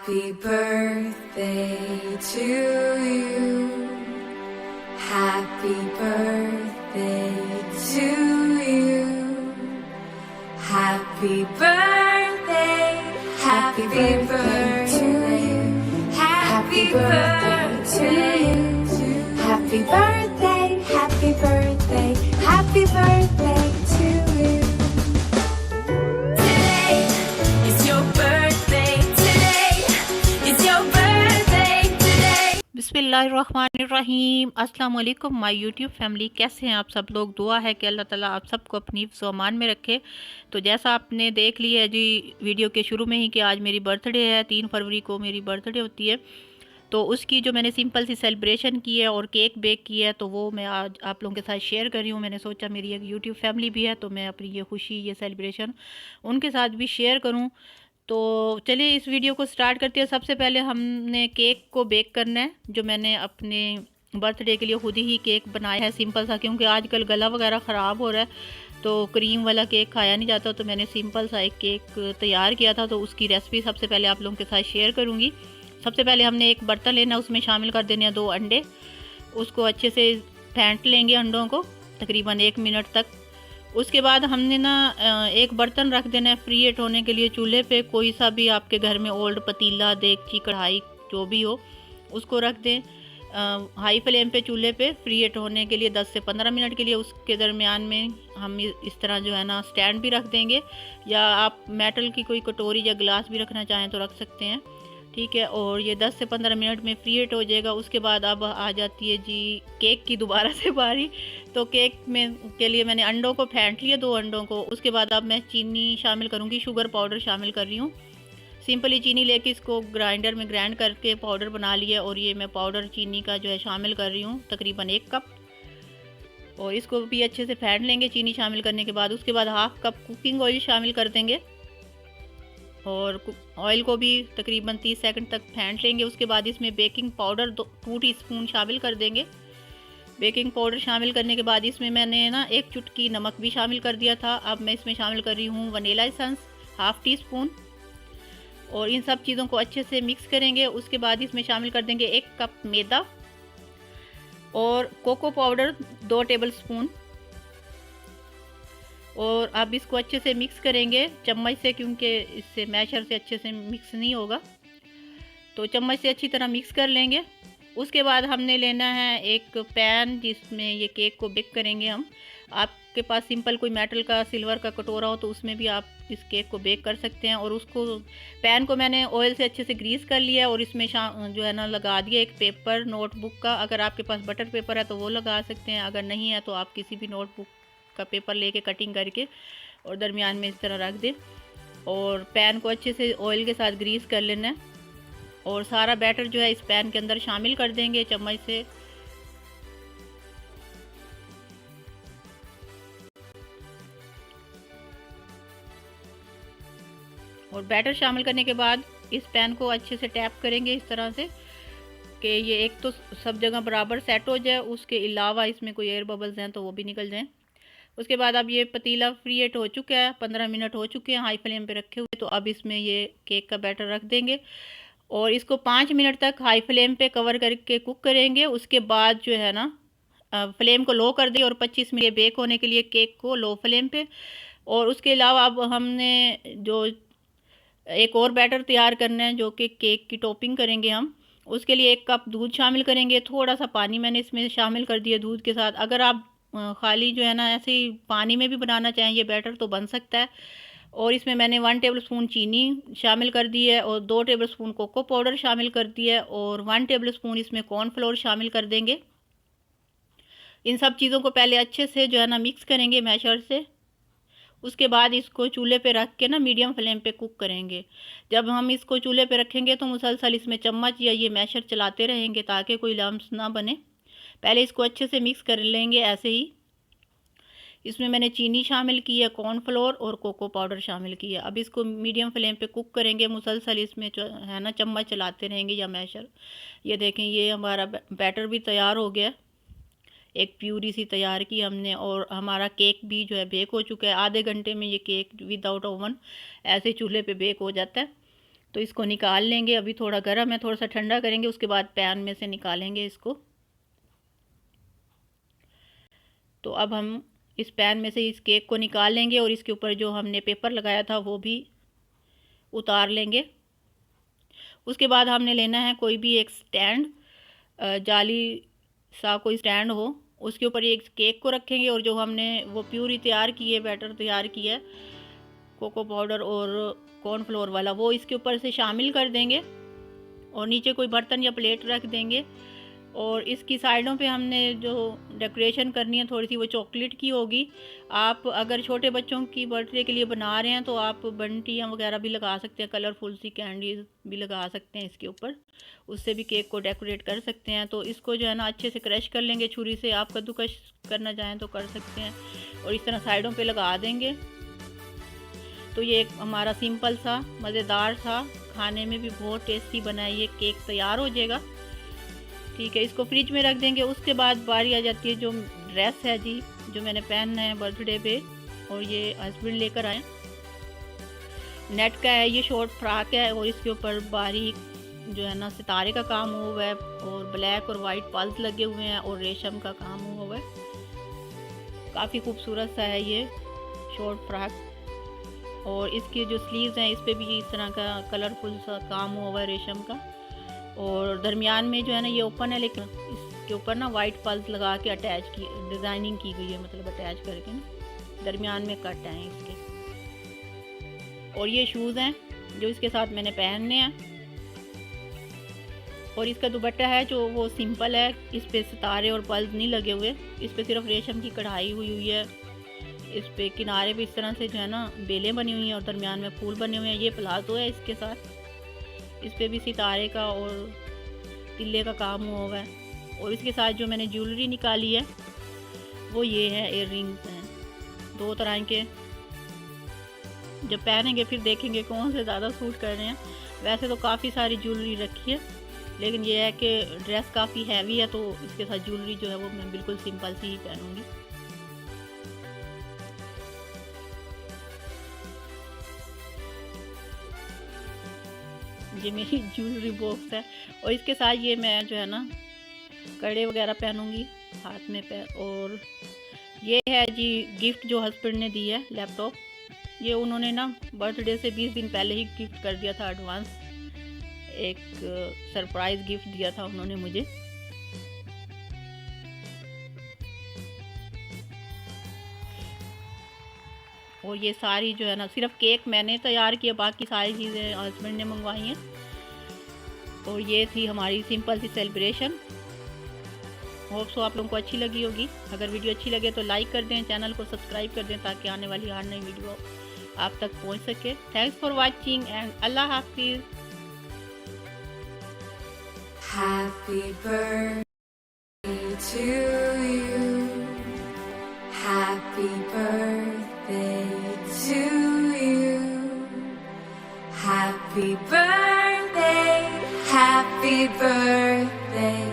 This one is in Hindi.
Happy birthday to you. Happy birthday to you. Happy birthday. Happy birthday to you. Happy birthday to you. Happy birthday. Happy birthday. Happy birthday to you. Today is your birthday. Today is your birthday. Today. बिस्मिल्लाहिर्रहमानिर्रहीम। अस्सलाम वालेकुम माय यूट्यूब फैमिली, कैसे हैं आप सब लोग। दुआ है कि अल्लाह ताला आप सबको अपनी फ़मान में रखे। तो जैसा आपने देख लिया है जी वीडियो के शुरू में ही कि आज मेरी बर्थडे है, 3 फरवरी को मेरी बर्थडे होती है। तो उसकी जो मैंने सिंपल सी सेलिब्रेशन की है और केक बेक किया है, तो वो मैं आज आप लोगों के साथ शेयर कर रही हूँ। मैंने सोचा मेरी एक यूट्यूब फैमिली भी है, तो मैं अपनी ये खुशी, ये सेलिब्रेशन उनके साथ भी शेयर करूँ। तो चलिए इस वीडियो को स्टार्ट करते हैं। सबसे पहले हमने केक को बेक करना है। जो मैंने अपने बर्थडे के लिए खुद ही केक बनाया है सिंपल सा, क्योंकि आजकल गला वगैरह ख़राब हो रहा है तो क्रीम वाला केक खाया नहीं जाता। तो मैंने सिंपल सा एक केक तैयार किया था, तो उसकी रेसिपी सबसे पहले आप लोगों के साथ शेयर करूँगी। सबसे पहले हमने एक बर्तन लेना, उसमें शामिल कर देने हैं 2 अंडे। उसको अच्छे से फेंट लेंगे अंडों को तकरीबन 1 मिनट तक। उसके बाद हमने ना एक बर्तन रख देना है फ्री हीट होने के लिए चूल्हे पे। कोई सा भी आपके घर में ओल्ड पतीला, देगची, कढ़ाई जो भी हो उसको रख दें हाई फ्लेम पे चूल्हे पे फ्री हीट होने के लिए 10 से 15 मिनट के लिए। उसके दरमियान में हम इस तरह जो है ना स्टैंड भी रख देंगे, या आप मेटल की कोई कटोरी या गिलास भी रखना चाहें तो रख सकते हैं, ठीक है। और ये 10 से 15 मिनट में फ्री हीट हो जाएगा। उसके बाद अब आ जाती है जी केक की दोबारा से बारी। तो केक में के लिए मैंने अंडों को फेंट लिया, 2 अंडों को। उसके बाद अब मैं चीनी शामिल करूँगी, शुगर पाउडर शामिल कर रही हूँ। सिंपली चीनी लेके इसको ग्राइंडर में ग्राइंड करके पाउडर बना लिया, और ये मैं पाउडर चीनी का जो है शामिल कर रही हूँ तकरीबन 1 कप। और इसको भी अच्छे से फेंट लेंगे चीनी शामिल करने के बाद। उसके बाद हाफ कप कुकिंग ऑयल शामिल कर देंगे, और ऑयल को भी तकरीबन 30 सेकंड तक फेंट लेंगे। उसके बाद इसमें बेकिंग पाउडर 2 टीस्पून शामिल कर देंगे। बेकिंग पाउडर शामिल करने के बाद इसमें मैंने ना 1 चुटकी नमक भी शामिल कर दिया था। अब मैं इसमें शामिल कर रही हूँ vanilla essence half tea spoon, और इन सब चीज़ों को अच्छे से मिक्स करेंगे। उसके बाद इसमें शामिल कर देंगे 1 कप मैदा और कोको पाउडर 2 टेबल स्पून। और अब इसको अच्छे से मिक्स करेंगे चम्मच से, क्योंकि इससे मैशर से अच्छे से मिक्स नहीं होगा। तो चम्मच से अच्छी तरह मिक्स कर लेंगे। उसके बाद हमने लेना है एक पैन जिसमें ये केक को बेक करेंगे हम। आपके पास सिंपल कोई मेटल का, सिल्वर का कटोरा हो तो उसमें भी आप इस केक को बेक कर सकते हैं। और उसको पैन को मैंने ऑयल से अच्छे से ग्रीस कर लिया, और इसमें जो है ना लगा दिया एक पेपर नोटबुक का। अगर आपके पास बटर पेपर है तो वो लगा सकते हैं, अगर नहीं है तो आप किसी भी नोटबुक का पेपर लेके कटिंग करके और दरमियान में इस तरह रख दें। और पैन को अच्छे से ऑयल के साथ ग्रीस कर लेना है, और सारा बैटर जो है इस पैन के अंदर शामिल कर देंगे चम्मच से। और बैटर शामिल करने के बाद इस पैन को अच्छे से टैप करेंगे इस तरह से कि ये एक तो सब जगह बराबर सेट हो जाए, उसके अलावा इसमें कोई एयर बबल्स हैं तो वो भी निकल जाएं। उसके बाद अब ये पतीला फ्री हीट हो चुका है, 15 मिनट हो चुके हैं हाई फ्लेम पे रखे हुए। तो अब इसमें ये केक का बैटर रख देंगे, और इसको 5 मिनट तक हाई फ्लेम पे कवर करके कुक करेंगे। उसके बाद जो है ना फ्लेम को लो कर दें, और 25 मिनट बेक होने के लिए केक को लो फ्लेम पे। और उसके अलावा अब हमने जो एक और बैटर तैयार करना है, जो कि केक की टॉपिंग करेंगे हम। उसके लिए 1 कप दूध शामिल करेंगे। थोड़ा सा पानी मैंने इसमें शामिल कर दिया दूध के साथ। अगर आप खाली जो है ना ऐसे ही पानी में भी बनाना चाहें ये बैटर तो बन सकता है। और इसमें मैंने 1 टेबल स्पून चीनी शामिल कर दी है, और 2 टेबल स्पून कोको पाउडर शामिल कर दिया है, और 1 टेबल स्पून इसमें कॉर्नफ्लोर शामिल कर देंगे। इन सब चीज़ों को पहले अच्छे से जो है ना मिक्स करेंगे मैशर से। उसके बाद इसको चूल्हे पे रख के ना मीडियम फ्लेम पे कुक करेंगे। जब हम इसको चूल्हे पे रखेंगे तो मुसलसल इसमें चम्मच या ये मैशर चलाते रहेंगे ताकि कोई लम्स ना बने। पहले इसको अच्छे से मिक्स कर लेंगे ऐसे ही। इसमें मैंने चीनी शामिल की है, कॉर्नफ्लोर और कोको पाउडर शामिल किया। अब इसको मीडियम फ्लेम पे कुक करेंगे मुसलसल, इसमें जो है ना चम्मच चलाते रहेंगे या मैशर। ये देखें ये हमारा बैटर भी तैयार हो गया, एक प्यूरी सी तैयार की हमने, और हमारा केक भी जो है बेक हो चुका है। आधे घंटे में ये केक विदाउट ओवन ऐसे चूल्हे पे बेक हो जाता है। तो इसको निकाल लेंगे। अभी थोड़ा गर्म है, थोड़ा सा ठंडा करेंगे, उसके बाद पैन में से निकालेंगे इसको। तो अब हम इस पैन में से इस केक को निकाल लेंगे और इसके ऊपर जो हमने पेपर लगाया था वो भी उतार लेंगे। उसके बाद हमने लेना है कोई भी एक स्टैंड, जाली सा कोई स्टैंड हो, उसके ऊपर एक केक को रखेंगे और जो हमने वो प्यूरी तैयार की है, बैटर तैयार किया है कोको पाउडर और कॉर्नफ्लोर वाला, वो इसके ऊपर से शामिल कर देंगे और नीचे कोई बर्तन या प्लेट रख देंगे। और इसकी साइडों पे हमने जो डेकोरेशन करनी है थोड़ी सी, वो चॉकलेट की होगी। आप अगर छोटे बच्चों की बर्थडे के लिए बना रहे हैं तो आप बंटियाँ वगैरह भी लगा सकते हैं, कलरफुल सी कैंडीज भी लगा सकते हैं इसके ऊपर, उससे भी केक को डेकोरेट कर सकते हैं। तो इसको जो है ना अच्छे से क्रश कर लेंगे छुरी से, आप कद्दूकश करना चाहें तो कर सकते हैं, और इस तरह साइडों पर लगा देंगे। तो ये एक हमारा सिंपल सा मज़ेदार सा, खाने में भी बहुत टेस्टी बना है ये केक तैयार हो जाएगा। ठीक है, इसको फ्रिज में रख देंगे। उसके बाद बारी आ जाती है जो ड्रेस है जी, जो मैंने पहनना है बर्थडे पे, और ये हस्बैंड लेकर आए। नेट का है, ये शॉर्ट फ्रॉक है और इसके ऊपर बारीक जो है ना सितारे का काम हुआ है और ब्लैक और वाइट पल्स लगे हुए हैं और रेशम का काम हुआ है। काफ़ी खूबसूरत सा है ये शॉर्ट फ्रॉक। और इसकी जो स्लीव्स हैं इस पर भी इस तरह का कलरफुल सा काम हुआ है रेशम का, और दरमियान में जो है ना ये ओपन है, लेकिन इसके ऊपर ना वाइट पल्स लगा के अटैच की डिज़ाइनिंग की गई है, मतलब अटैच करके ना दरमियान में कट हैं इसके। और ये शूज़ हैं जो इसके साथ मैंने पहनने हैं। और इसका दुपट्टा है जो वो सिंपल है, इस पे सितारे और पल्स नहीं लगे हुए, इस पे सिर्फ रेशम की कढ़ाई हुई है। इस पे किनारे पे इस तरह से जो है ना बेलें बनी हुई हैं और दरमियान में फूल बने हुए हैं। ये प्लाजो है इसके साथ, इस पे भी सितारे का और तिल्ले का काम हुआ है। और इसके साथ जो मैंने ज्वेलरी निकाली है वो ये है, एयर रिंग्स हैं 2 तरह के। जब पहनेंगे फिर देखेंगे कौन से ज़्यादा सूट कर रहे हैं। वैसे तो काफ़ी सारी ज्वेलरी रखी है, लेकिन ये है कि ड्रेस काफ़ी हैवी है, तो इसके साथ ज्वेलरी जो है वो मैं बिल्कुल सिंपल सी ही पहनूँगी। ये मेरी ज्वेलरी बॉक्स है, और इसके साथ ये मैं जो है ना कड़े वगैरह पहनूंगी हाथ में और ये है जी गिफ्ट जो हस्बैंड ने दी है, लैपटॉप। ये उन्होंने ना बर्थडे से 20 दिन पहले ही गिफ्ट कर दिया था, एडवांस एक सरप्राइज गिफ्ट दिया था उन्होंने मुझे। और ये सारी जो है ना, सिर्फ केक मैंने तैयार किया, बाकी सारी चीज़ें हस्बैंड ने मंगवाई हैं। और ये थी हमारी सिंपल सी सेलिब्रेशन। होप सो आप लोगों को अच्छी लगी होगी। अगर वीडियो अच्छी लगे तो लाइक कर दें, चैनल को सब्सक्राइब कर दें ताकि आने वाली हर नई वीडियो आप तक पहुंच सके। थैंक्स फॉर वॉचिंग एंड अल्लाह हाफिज़। Happy birthday to you. Happy birthday to you. Happy birthday, happy birthday.